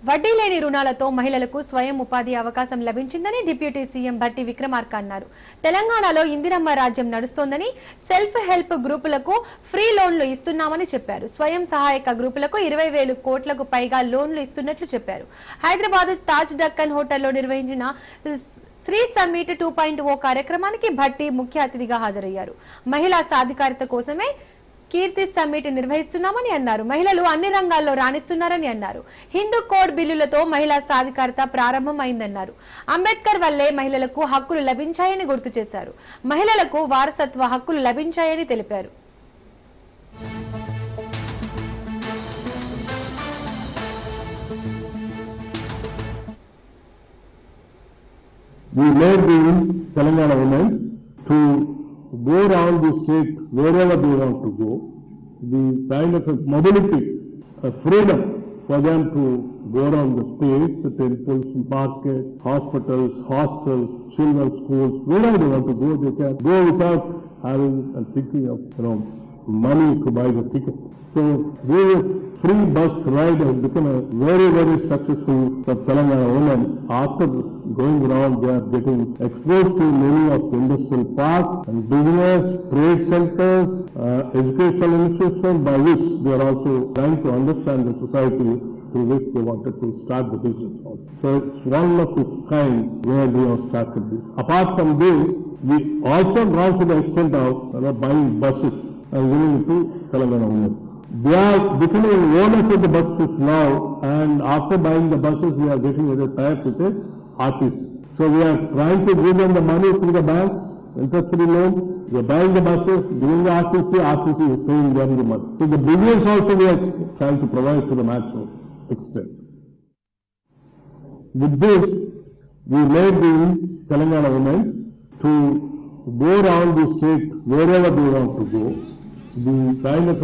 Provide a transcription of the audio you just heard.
వడ్డీ లేని రుణాలతో మహిళలకు స్వయం ఉపాధి అవకాశం లభించిందని డిప్యూటీ సీఎం భట్టి విక్రమార్క అన్నారు. తెలంగాణలో ఇందిరమ్మ రాజ్యం నడుస్తోందని, సెల్ఫ్ హెల్ప్ గ్రూపులకు ఫ్రీ లోన్లు ఇస్తున్నామని చెప్పారు. స్వయం సహాయక గ్రూపులకు 20,000 కోట్లకు పైగా లోన్లు ఇస్తున్నట్లు చెప్పారు. హైదరాబాద్ తాజ్ డక్కన్ హోటల్లో నిర్వహించిన శ్రీ సమ్మిట్ 2.0 కార్యక్రమానికి భట్టి ముఖ్య అతిథిగా హాజరయ్యారు. మహిళా సాధికారత కోసమే కీర్తి సమ్మిట్ నిర్వహిస్తున్నామని అన్నారు. మహిళలు అన్ని రంగాల్లో రాణిస్తున్నారని అన్నారు. హిందూ కోడ్ బిల్లులతో మహిళా సాధికారత ప్రారంభమైందన్నారు. అంబేద్కర్ వల్లే మహిళలకు హక్కులు లభించాయని గుర్తు చేశారు. మహిళలకు వారసత్వ హక్కులు లభించాయని తెలిపారు. We made the Telangana women to go around the state wherever they want to go, the kind of a mobility, a freedom for them to go around the state, the temples, markets, hospitals, hostels, children's schools, wherever they want to go, they can go without having and thinking of money to buy the ticket. So the free bus ride has become a very, very successful for Telangana women. After going around, they are getting exposed to many of industrial parks and business, trade centers, educational institutions by which they are also trying to understand the society through which they wanted to start the business. So it's one of its kind where we have started this. Apart from this, we also gone to the extent of buying buses and giving it to Telangana women. They are becoming owners of the buses now, and after buying the buses, we are getting a tie with the RTC. So we are trying to give them the money through the banks, interest-free loan. We are buying the buses, giving the RTC is paying them the money. So the billions also we are trying to provide to the maximum extent. With this, we made the Telangana women to go around the state wherever they want to go. The kind of